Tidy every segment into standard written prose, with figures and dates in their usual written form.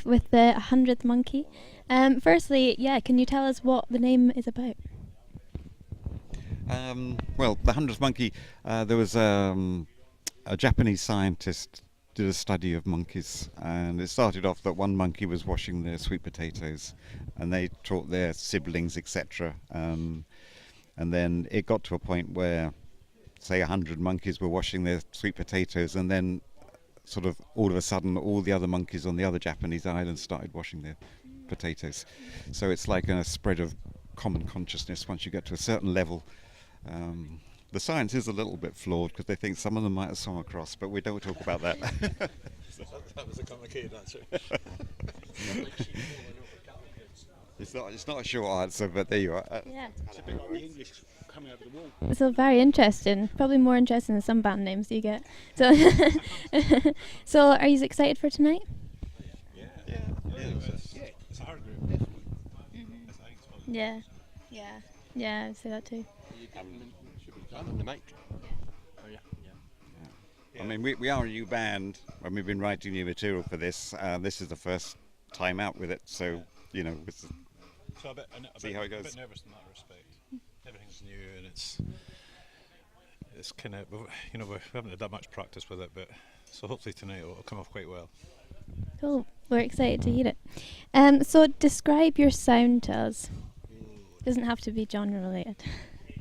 live with the 100th Monkey. Firstly, can you tell us what the name is about? Well, the 100th Monkey, there was a Japanese scientist did a study of monkeys, and it started off that one monkey was washing their sweet potatoes, and they taught their siblings, etc. And then it got to a point where, say, 100 monkeys were washing their sweet potatoes, and then sort of all of a sudden all the other monkeys on the other Japanese islands started washing their potatoes. So it's like a spread of common consciousness once you get to a certain level. The science is a little bit flawed because they think some of them might have swum across, but we don't talk about that. That was a complicated answer. It's not a short answer, but there you are. Yeah. It's a bit like the English coming over the wall. So very interesting. Probably more interesting than some band names you get. So, so are you excited for tonight? It's a hard group, definitely. Yeah, I'd say that too. On the mic. Oh yeah. I mean, we are a new band, and we've been writing new material for this. This is the first time out with it, so you know, see how it goes. A bit nervous in that respect. Everything's new, and it's kind of, you know, we haven't had that much practice with it, but so hopefully tonight it'll come off quite well. Cool. We're excited to hear it. So describe your sound to us. Doesn't have to be genre related.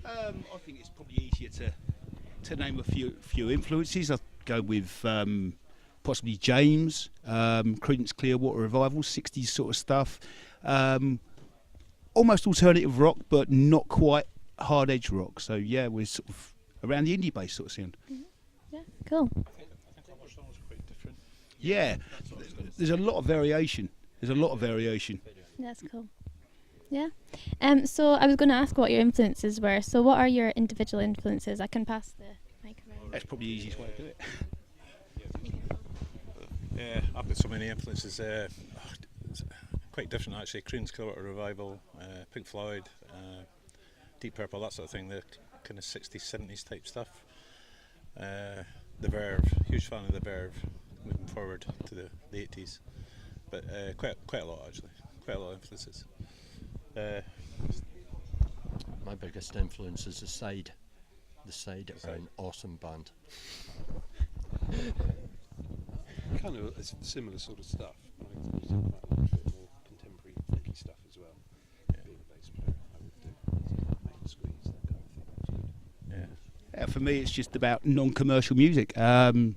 I think it's probably easier to name a few influences. I'll go with possibly James, Creedence Clearwater Revival, 60s sort of stuff. Almost alternative rock, but not quite hard edge rock. So yeah, we're sort of around the indie bass sort of sound. Mm-hmm. Yeah, cool. I think our songs are quite different. Yeah, there's a lot of variation. That's cool. Yeah. So I was going to ask what your influences were. So what are your individual influences? I can pass the mic around. That's probably the easiest way to do it. Yeah, I've got so many influences. It's quite different actually. Creedence Clearwater Revival, Pink Floyd, Deep Purple, that sort of thing. The kind of 60s, 70s type stuff. The Verve, huge fan of the Verve, moving forward to the 80s. But quite a lot actually. Quite a lot of influences. My biggest influence is the side are an awesome band. Kind of a similar sort of stuff. I was talking about a little bit more contemporary flicky stuff as well. Being a bass player, I would do main squeeze, that kind of thing. Yeah, for me, it's just about non-commercial music. Mind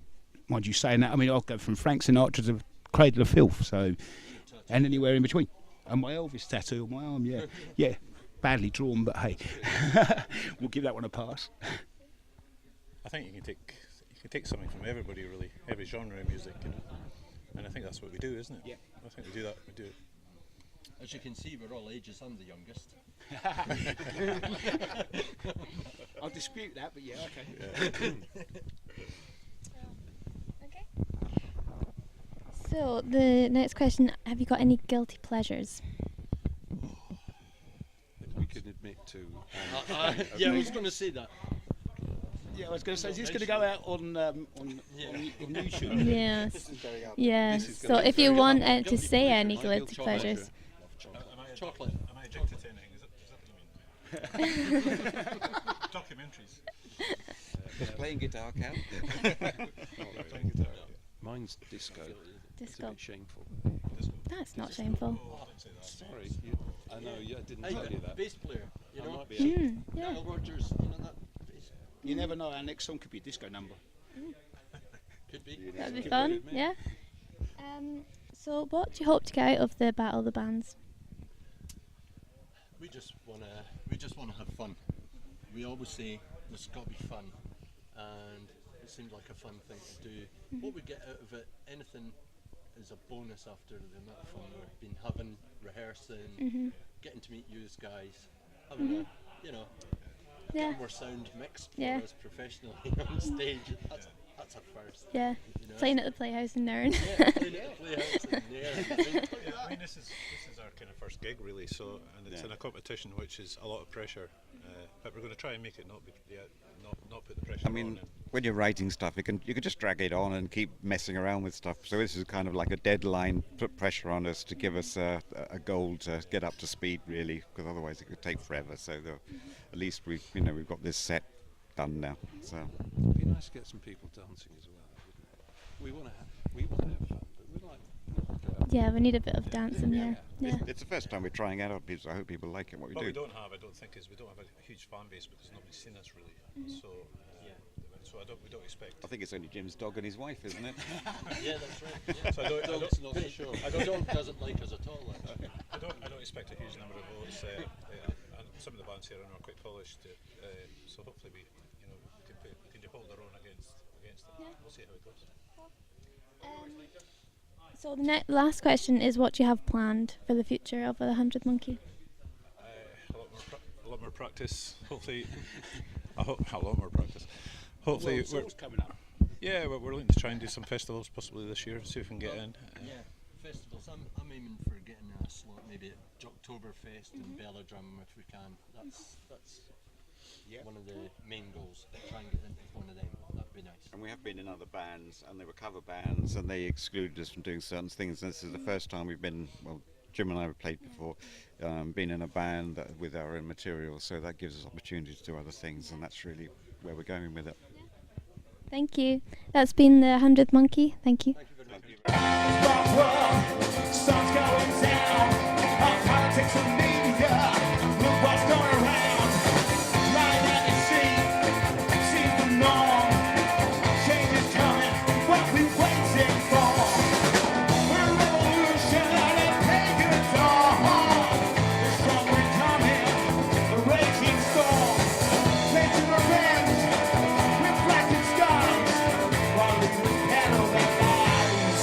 you saying that, I mean, I'll go from Frank Sinatra to Cradle of Filth, so and anywhere in between. And my Elvis tattoo on my arm, yeah, badly drawn, but hey, we'll give that one a pass. I think you can take something from everybody really, every genre of music, you know, and I think that's what we do, isn't it? Yeah. I think we do that. We do it. As you can see, we're all ages. I'm the youngest. I'll dispute that, but yeah, okay. Okay. So the next question: have you got any guilty pleasures? We can admit to. Yeah, I was going to say that. Yeah, I was going to say, is this going to go out on YouTube? Yes. Yeah. So if you want to say any guilty pleasures. Chocolate. Am I addicted to anything? Is that what you mean? Documentaries. Does playing guitar count? Playing guitar. Mine's disco. It's a Disco. bit shameful. That's not shameful. Oh, I didn't say that. Sorry, I know. I didn't tell you that. Bass player, you I know. might be Yeah. Nile Rodgers, you know that. Bass. You never know, our next song could be a disco number. Could be. That'd be fun. Yeah. So what do you hope to get out of the Battle of the Bands? We just wanna have fun. We always say there's got to be fun, and it seems like a fun thing to do. What we get out of it, anything is a bonus after the amount of fun we've been having, rehearsing, getting to meet you guys, having Yeah. more sound mixed for Yeah. us professionally on stage. That's a first. Yeah. You know, Playing at the Playhouse in Nairn. yeah, playing at the Playhouse in there. I mean, this is our kind of first gig, really. So, and it's in a competition, which is a lot of pressure. But we're going to try and make it not put the pressure I mean, on. when you're writing stuff, you can just drag it on and keep messing around with stuff. So this is kind of like a deadline, put pressure on us to give us a goal to get up to speed, really, because otherwise it could take forever. So at least we've got this set done now. So It'd be nice to get some people dancing as well, wouldn't it? We want to have fun, but we like to get up. Yeah, we need a bit of dancing here. Yeah. it's the first time we're trying out on people. So I hope people like it. What we What do. we don't have, I don't think, is we don't have a huge fan base because nobody's seen us really. So, we don't expect. I think it's only Jim's dog and his wife, isn't it? Yeah, that's right. Yeah. So I don't Not so sure. Dog doesn't like us at all. Actually. I don't expect a huge number of votes. And some of the bands here are quite polished. So hopefully we can hold our own against them. Yeah. We'll see how it goes. So the last question is, what do you have planned for the future of the 100 Monkey? A lot more practice. Hopefully, a lot more practice. Hopefully, Well, coming up. we're looking to try and do some festivals possibly this year. See if we can get in. Yeah, festivals. I'm aiming for getting a slot maybe at Oktoberfest and Belladrum if we can. That's one of the main goals. Try and get into one of them. That'd be nice. And we have been in other bands, and they were cover bands, and they excluded us from doing certain things. And this is the first time we've been, well, Jim and I have played before, been in a band with our own material, so that gives us opportunity to do other things, and that's really where we're going with it. Thank you. That's been the 100th Monkey. Thank you. Thank you. Sun's going down. Our politics and media. Look what's going around. Lying at the sea. See the norm. Change is coming. What we waiting for? We're a revolution at a pagan dawn. The strong we're coming. A raging storm. Taking revenge. Reflecting skies. While leaders peddle their lies.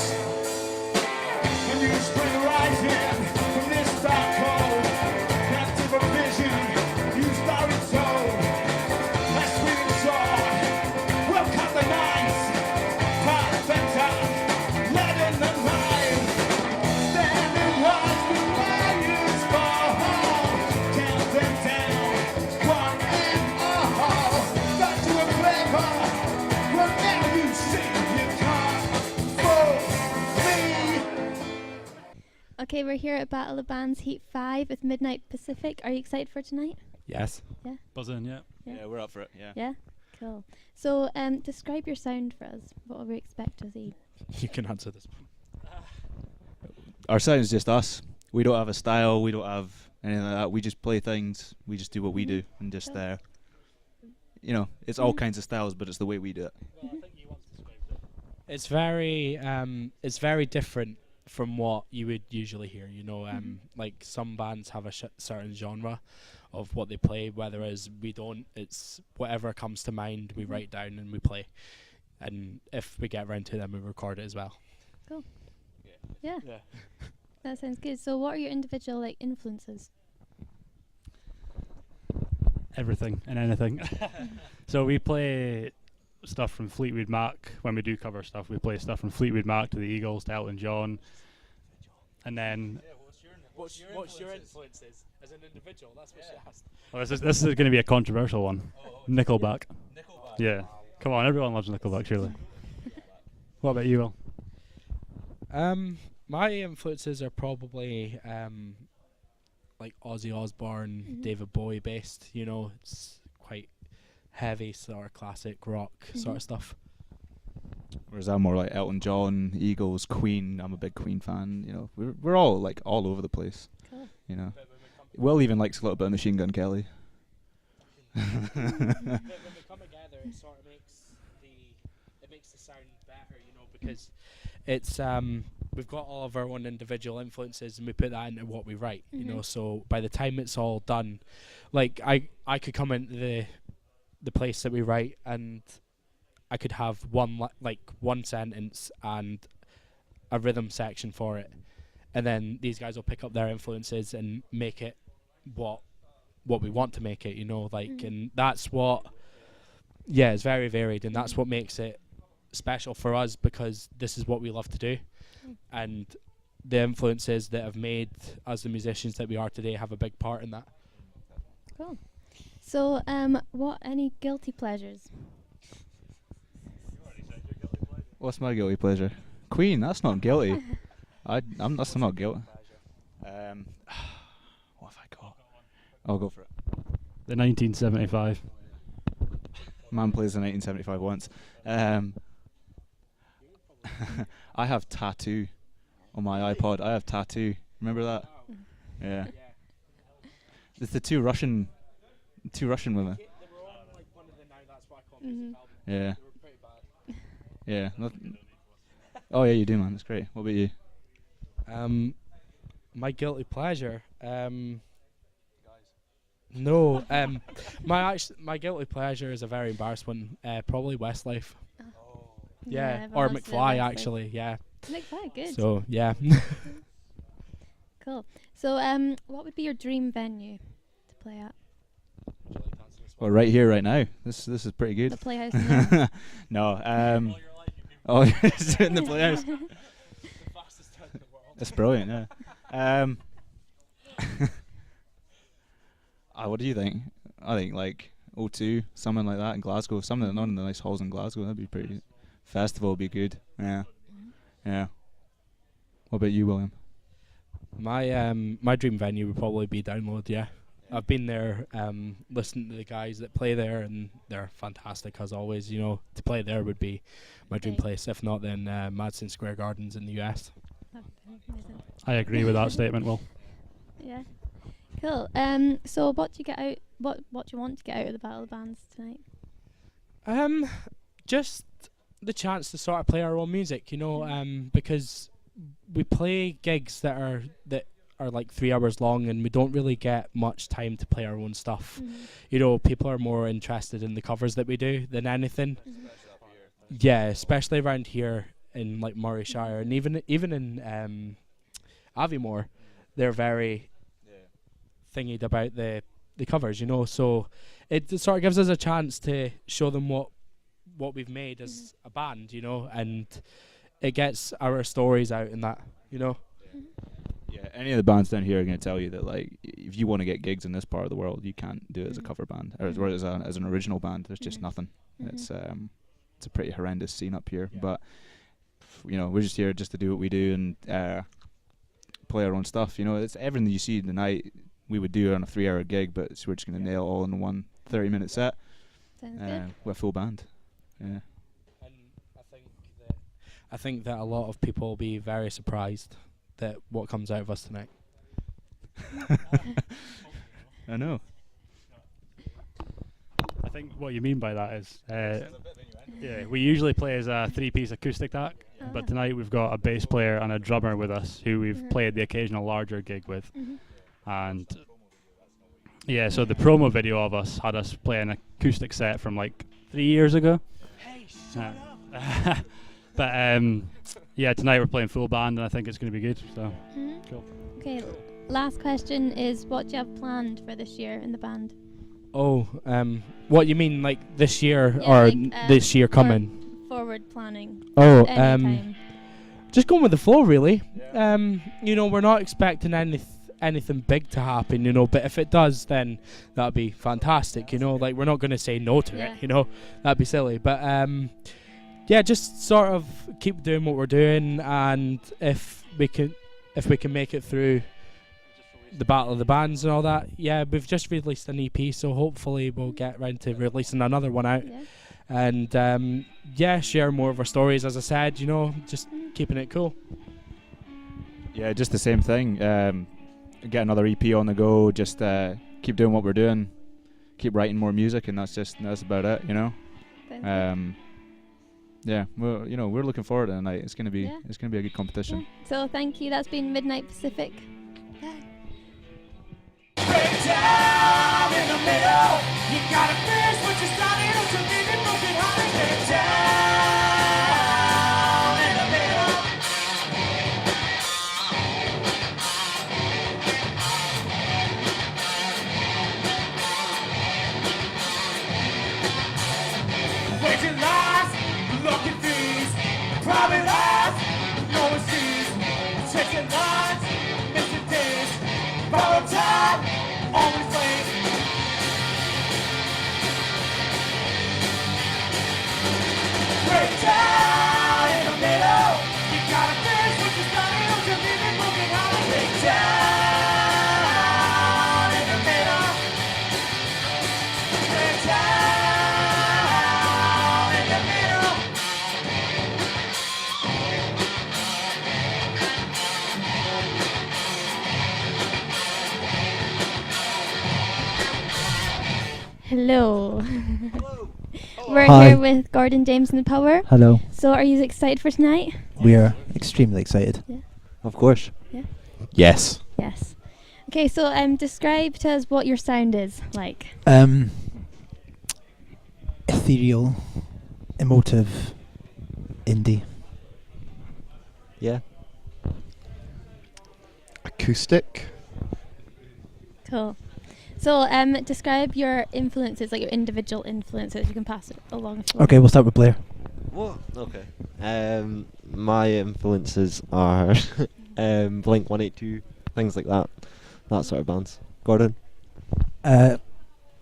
A new spring rising from this dark cold. Captive of vision, new story told. Let's swing the sword, we'll cut the knives. Path and time, let in the light. Stand and watch the lions fall. Count them down, one and all. Back to a flavor, wherever you see you can't fool me. Okay, we're here at Battle of Bands Heat 5 with Midnight Pacific. Are you excited for tonight? Yes. Yeah. Buzzing, yeah. Yeah. We're up for it, yeah. Yeah? Cool. So, describe your sound for us. What will we expect to see? You can answer this one. Our sound's just us. We don't have a style, we don't have anything like that. We just play things, we just do what we do, and just Cool. it's all kinds of styles, but it's the way we do it. It's very different from what you would usually hear. Like some bands have a certain genre of what they play, whereas we don't. It's whatever comes to mind, we write down and we play. And if we get around to them, we record it as well. Cool. Yeah. Yeah. That sounds good. So, what are your individual influences? Everything and anything. So we play stuff from Fleetwood Mac. When we do cover stuff, we play stuff from Fleetwood Mac to the Eagles to Elton John, and then What's your influences as an individual? That's what she asked. this is going to be a controversial one. Nickelback. Yeah, come on, everyone loves Nickelback, surely. What about you, Will? My influences are probably like Ozzy Osbourne, David Bowie based. It's quite heavy sort of classic rock sort of stuff. Whereas I'm more like Elton John, Eagles, Queen. I'm a big Queen fan. We're all all over the place. Cool. Will even likes a little bit of Machine Gun Kelly. But when we come together, it sort of makes the sound better, because it's we've got all of our own individual influences and we put that into what we write, So by the time it's all done, like I could come into the place that we write and I could have one sentence and a rhythm section for it, and then these guys will pick up their influences and make it what we want to make it, and that's what, it's very varied, and that's what makes it special for us because this is what we love to do, and the influences that have made us the musicians that we are today have a big part in that. Cool. So, any guilty pleasures? What's my guilty pleasure? Queen. That's not guilty. That's not guilty. What have I got? I'll go for it. The 1975. Man plays the 1975 once. I have Tattoo on my iPod. I have Tattoo. Remember that? Yeah. It's the two Russian women. Yeah. Yeah. Oh yeah, you do, man. That's great. What about you? My guilty pleasure. No. My guilty pleasure is a very embarrassed one. Probably Westlife. Yeah. Or everyone wants to do McFly Westlife. actually. Yeah. McFly, good. So yeah. Cool. So, what would be your dream venue to play at? Well, right here, right now. This is pretty good. The Playhouse. Now? No. Oh, it's in the Playhouse. That's brilliant. Yeah. What do you think? I think like O2, something like that in Glasgow. Something not in the nice halls in Glasgow. That'd be pretty good. Festival would be good. Yeah. Yeah. What about you, William? My dream venue would probably be Download. Yeah. I've been there, listening to the guys that play there, and they're fantastic as always. You know, to play there would be my dream place. If not, then Madison Square Gardens in the US. I agree with that statement, Will. Yeah. Cool. So what do you get out? What do you want to get out of the Battle of the Bands tonight? Just the chance to sort of play our own music, you know, because we play gigs that are like 3 hours long, and we don't really get much time to play our own stuff. You know, people are more interested in the covers that we do than anything. Yeah, especially around here in like Murrayshire, and even in Aviemore, they're very thingied about the covers, you know. So it sort of gives us a chance to show them what we've made as a band, you know, and it gets our stories out in that, you know. Yeah, any of the bands down here are going to tell you that, like, if you want to get gigs in this part of the world, you can't do it as a cover band or as an original band. There's just nothing. It's a pretty horrendous scene up here, but you know, we're just here just to do what we do and play our own stuff. You know, it's everything you see tonight we would do on a 3-hour gig, but we're just going to nail all in one 30-minute set. Sounds good. With a full band. Yeah. And I think that a lot of people will be very surprised that what comes out of us tonight. I know. I think what you mean by that is, yeah, we usually play as a 3-piece acoustic act, but tonight we've got a bass player and a drummer with us who we've played the occasional larger gig with. And yeah, so the promo video of us had us play an acoustic set from like 3 years ago. Hey, shut up. But yeah, tonight we're playing full band, and I think it's going to be good. So cool. Okay, last question is, what do you have planned for this year in the band? Oh, what you mean, like this year Yeah, or like, this year coming? Forward planning. Oh, Anytime. just going with the flow, really. You know, we're not expecting anything big to happen, you know, but if it does, then that'd be fantastic, you know. Like, we're not going to say no to it, you know. That'd be silly. But yeah, just sort of keep doing what we're doing, and if we can make it through the Battle of the Bands and all that, yeah, we've just released an EP, so hopefully we'll get round to releasing another one out. And yeah, share more of our stories, as I said, you know, just keeping it cool. Yeah, just the same thing. Get another EP on the go, just keep doing what we're doing, keep writing more music, and that's about it, you know. Yeah, well, you know, we're looking forward to tonight. It's gonna be a good competition. Yeah. So thank you. That's been Midnight Pacific. Break down in the middle. You gotta finish what you started, or to leave it broken hearted. Break down in the middle. Waging lies, looking for Hello. We're Hi. here with Gordon James and the Power. Hello. So are you excited for tonight? We are extremely excited. Yeah. Of course. Yeah. Yes. Yes. Okay, so describe to us what your sound is like. Ethereal, emotive, indie. Yeah. Acoustic. Cool. So describe your influences, like your individual influences. You can pass it along if you want. Okay, we'll start with Blair. What? Okay. My influences are Blink 182, things like that. That sort of bands. Gordon? My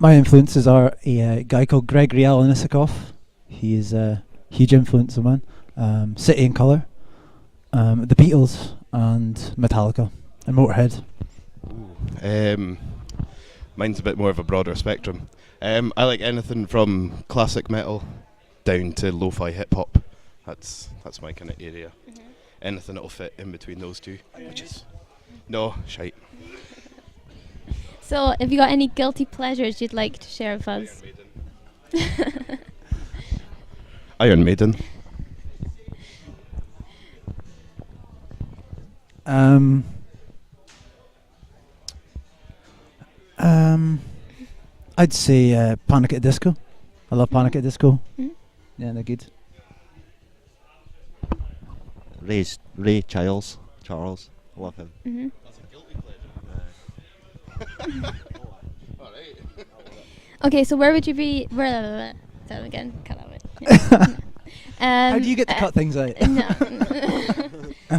influences are a guy called Gregory Alan Issakoff. He is a huge influence of mine. City and Colour, the Beatles, and Metallica, and Motorhead. Mine's a bit more of a broader spectrum. I like anything from classic metal down to lo-fi hip hop. That's my kind of area. Anything that'll fit in between those two. Which is no shite. So have you got any guilty pleasures you'd like to share with us? Iron Maiden. I'd say Panic at the Disco. I love Panic at the Disco. Yeah, they're good. Ray Charles. I love him. That's a guilty pleasure. Okay, so where would you be? Tell them again. Cut out it. How do you get to cut things out?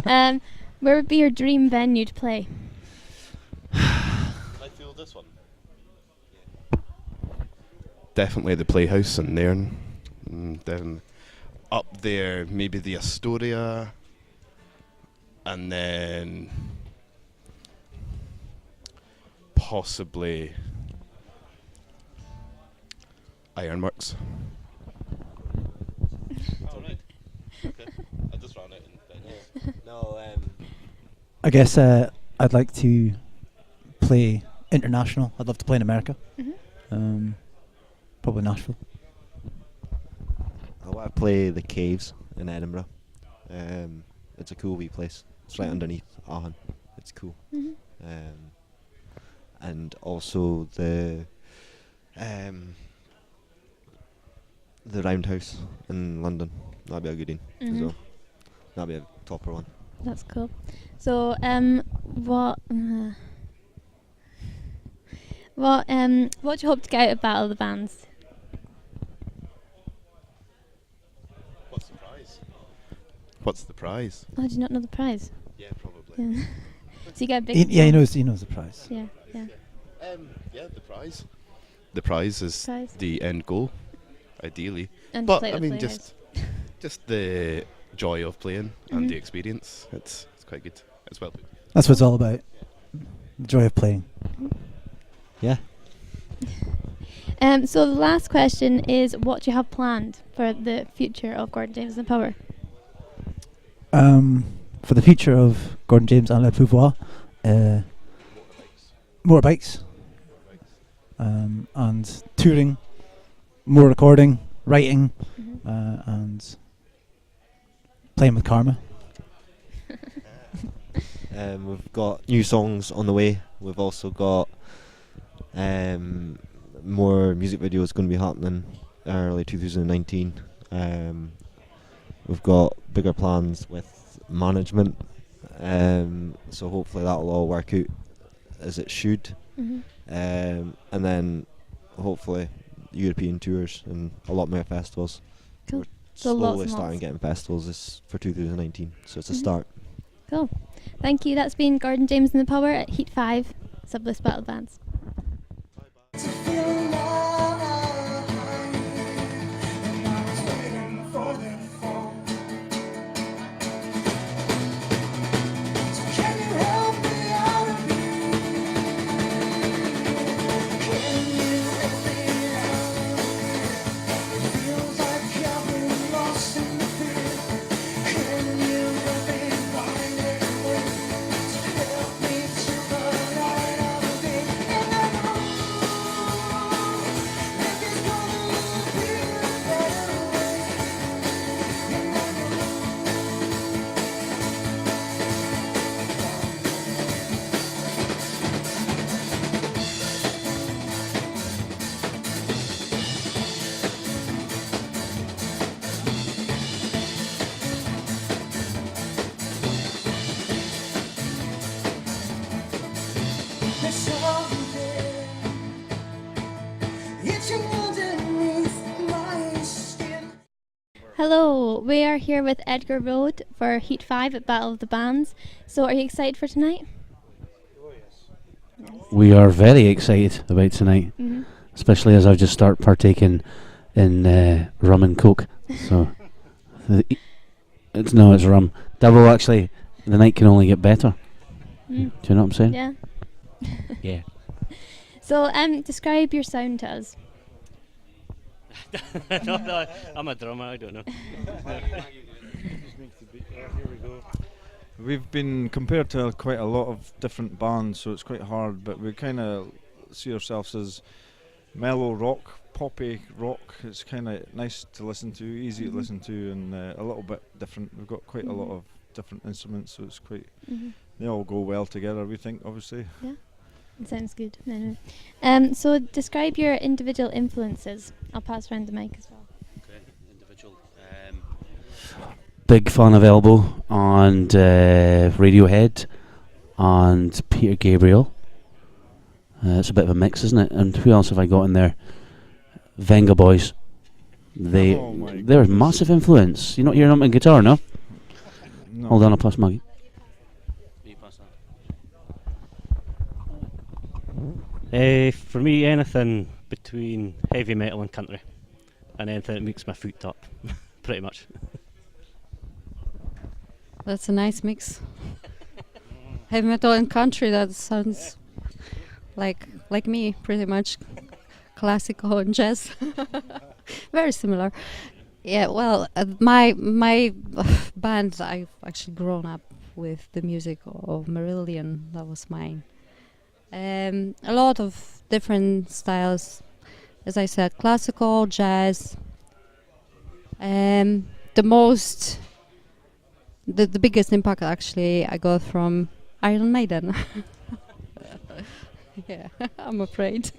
No. Where would be your dream venue to play? I feel this one. Definitely the Playhouse in Nairn. Then up there, maybe the Astoria, and then possibly Ironworks. Oh, right. Okay. I just ran it in. No, I guess I'd like to play international. I'd love to play in America. Probably Nashville. I want to play the Caves in Edinburgh. It's a cool wee place. It's right underneath Aachen. It's cool. And also the Roundhouse in London. That'd be a good one as well. That'd be a topper one. That's cool. So what do you hope to get out of Battle of the Bands? What's the prize? Oh, do you not know the prize? Yeah, probably. Yeah. So you get a big. He knows the prize. Yeah, yeah. Yeah, the prize. The prize is the end goal, ideally. And but play I at mean, Playhouse. just the joy of playing and the experience. It's quite good as well. That's what it's all about. The joy of playing. Yeah. So the last question is, what do you have planned for the future of Gordon James and the Power? For the future of Gordon James and Le Pouvoir, motorbikes, and touring, more recording, writing, and playing with Karma. We've got new songs on the way. We've also got more music videos going to be happening early 2019. We've got bigger plans with management, so hopefully that'll all work out as it should. And then hopefully European tours and a lot more festivals. Cool. We're So lots slowly and starting lots. getting festivals this for 2019, so it's a start. Cool. Thank you. That's been Gordon James and the Power at Heat 5, SUBlist Battle Bands. saw you there, itching underneath my skin. Hello, we are here with Edgar Road for Heat 5 at Battle of the Bands. So are you excited for tonight? We are very excited about tonight, especially as I've just started partaking in rum and coke. So it's rum. Double, actually. The night can only get better. Do you know what I'm saying? Yeah. Yeah. So describe your sound to us. No, I'm a drummer, I don't know. We've been compared to quite a lot of different bands, so it's quite hard, but we kind of see ourselves as mellow rock, poppy rock. It's kind of nice to listen to, easy to listen to, and a little bit different. We've got quite a lot of different instruments, so it's quite, they all go well together, we think, obviously. Yeah, it sounds good. So describe your individual influences. I'll pass around the mic as well. Okay, individual. Big fan of Elbow and Radiohead and Peter Gabriel. It's a bit of a mix, isn't it? And who else have I got in there? Venga Boys. They're a massive influence. You're not hearing them on guitar, no? No. Hold on, I'll pass Maggie. For me, anything between heavy metal and country, and anything that makes my foot up, pretty much. That's a nice mix. Heavy metal and country, that sounds like me, pretty much. Classical and jazz. Very similar. Yeah, well, my band, I've actually grown up with the music of Marillion. That was mine. A lot of different styles. As I said, classical, jazz. The biggest impact actually I got from Iron Maiden. Yeah, I'm afraid.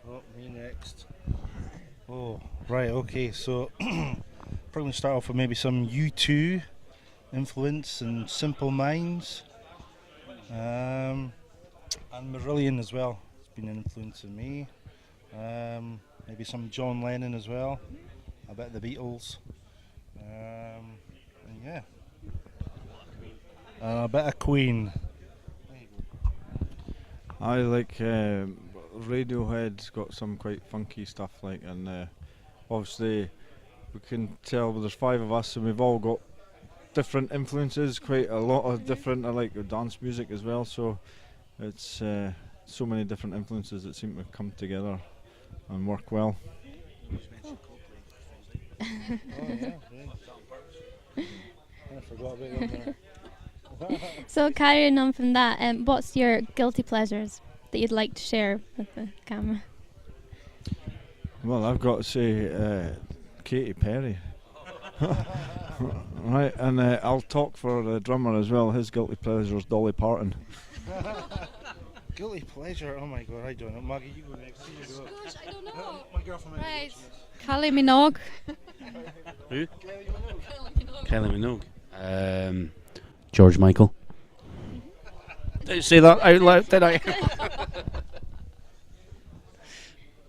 Oh, me next. Oh, right, okay, so probably start off with maybe some U2 influence and Simple Minds. And Marillion as well. It's been an influence on me. Maybe some John Lennon as well. A bit of the Beatles. And yeah. A bit of Queen. I like Radiohead's got some quite funky stuff, and obviously we can tell there's 5 of us and we've all got different influences, quite a lot of different. I like dance music as well, so it's so many different influences that seem to come together and work well. Oh yeah. I forgot about them there. So carrying on from that, what's your guilty pleasures that you'd like to share with the camera? Well, I've got to say Katy Perry. Right, and I'll talk for the drummer as well. His guilty pleasure is Dolly Parton. Guilty pleasure? Oh my god, I don't know. Maggie, you go next. You go. Gosh, I don't know. My girlfriend. Right. Kylie Minogue. Who? Kylie Minogue. George Michael. Did you say that out loud, did I?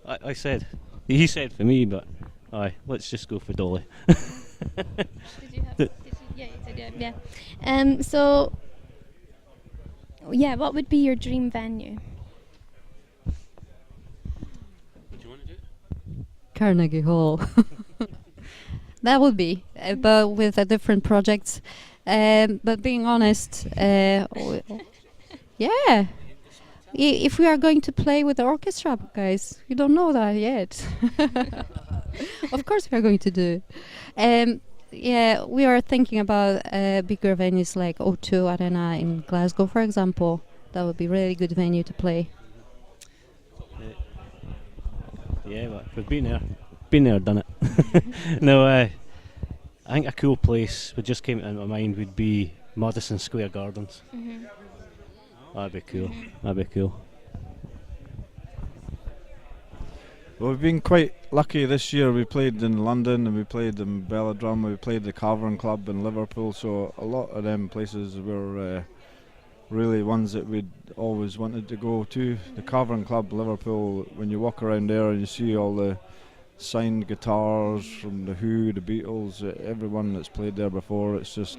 I said, he said for me, but let's just go for Dolly. Yeah, you said yeah. So, yeah, what would be your dream venue? Carnegie Hall. That would be, but with a different projects. But being honest, yeah. If we are going to play with the orchestra, guys, you don't know that yet. Of course we are going to do. Yeah, we are thinking about bigger venues like O2 Arena in Glasgow, for example. That would be a really good venue to play. Yeah, but we've been there, done it. No, I think a cool place that just came into my mind would be Madison Square Gardens. That'd be cool. That'd be cool. Well, we've been quite lucky this year. We played in London and we played in Belladrum. We played the Cavern Club in Liverpool. So a lot of them places were really ones that we'd always wanted to go to. The Cavern Club, Liverpool, when you walk around there and you see all the signed guitars from The Who, The Beatles, everyone that's played there before, it's just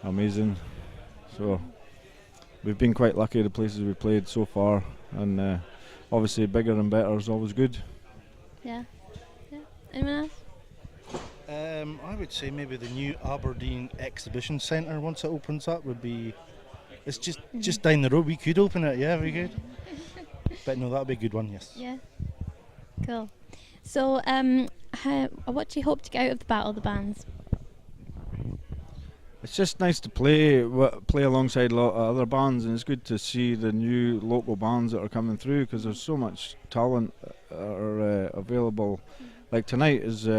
amazing. So we've been quite lucky the places we've played so far, and obviously bigger and better is always good. Yeah. Anyone else? I would say maybe the new Aberdeen Exhibition Centre, once it opens up, would be. It's just down the road. We could open it, yeah, we could. But no, that'd be a good one, yes. Yeah. Cool. So, what do you hope to get out of the Battle of the Bands? It's just nice to play alongside a lot of other bands, and it's good to see the new local bands that are coming through, because there's so much talent are available. Like tonight is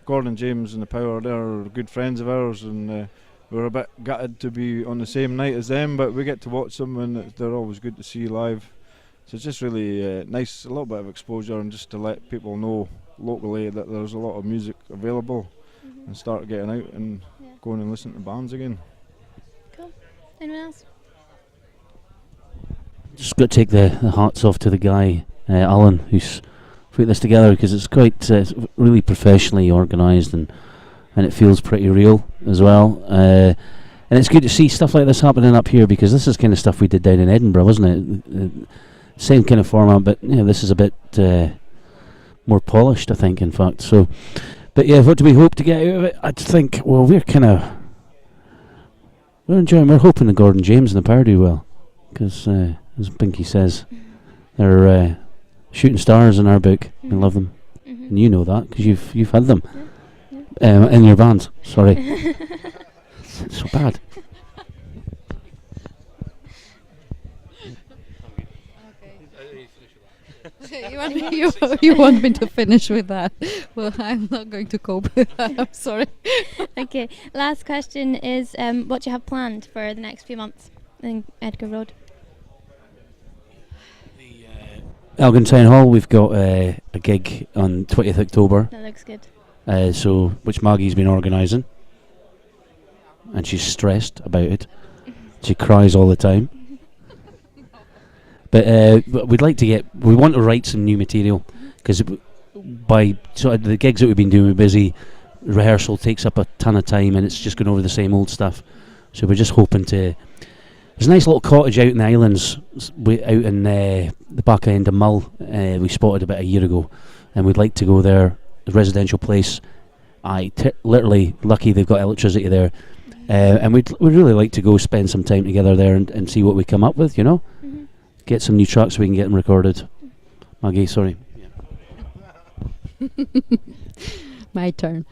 Gordon James and the Power. They're good friends of ours, and we're a bit gutted to be on the same night as them, but we get to watch them, and they're always good to see live. So it's just really nice, a little bit of exposure, and just to let people know locally that there's a lot of music available, and start getting out and going and listening to bands again. Cool. Anyone else? Just got to take the hats off to the guy, Alan, who's put this together, because it's quite it's really professionally organised, and it feels pretty real as well. And it's good to see stuff like this happening up here, because this is kind of stuff we did down in Edinburgh, wasn't it? Same kind of format, but this is a bit more polished, I think, in fact. So, but yeah, what do we hope to get out of it? I think, well, we're enjoying. We're hoping that Gordon James and the Power do well, because as Pinky says, they're shooting stars in our book. We love them, and you know that because you've had them in your band. Sorry, it's so bad. You want me to finish with that? Well, I'm not going to cope with that. I'm sorry. Okay, last question is what do you have planned for the next few months in Edgar Road? Elgin Town Hall, we've got a gig on 20th October. That looks good. So, which Maggie's been organising, and she's stressed about it. She cries all the time. But we want to write some new material, because by sort of the gigs that we've been doing, we're busy. Rehearsal takes up a ton of time, and it's just going over the same old stuff. So we're just hoping to. There's a nice little cottage out in the islands, out in the back end of Mull. We spotted about a year ago, and we'd like to go there. A residential place. Literally lucky they've got electricity there, and we'd really like to go spend some time together there and see what we come up with. Get some new tracks so we can get them recorded. Maggie, sorry. My turn.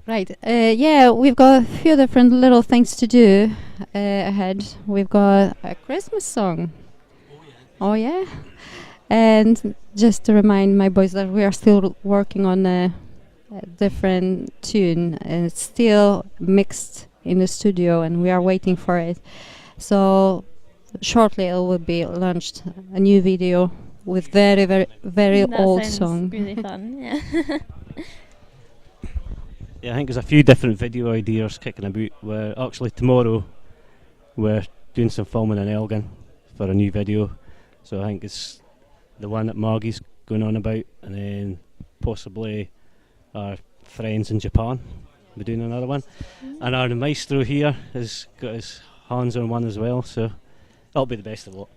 Right. Yeah, we've got a few different little things to do ahead. We've got a Christmas song. Oh yeah. And just to remind my boys that we are still working on a different tune, and it's still mixed in the studio, and we are waiting for it. So shortly it will be launched, a new video with very, very, very old song. Really fun, yeah. Yeah, I think there's a few different video ideas kicking about. Actually tomorrow we're doing some filming in Elgin for a new video, so I think it's the one that Maggie's going on about, and then possibly our friends in Japan, we're doing another one, and our maestro here has got his hands on one as well, so that'll be the best of lot.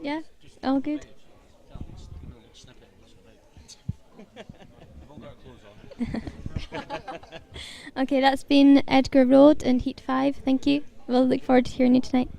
Yeah, all good. Okay, that's been Edgar Road and Heat 5. Thank you. We'll look forward to hearing you tonight.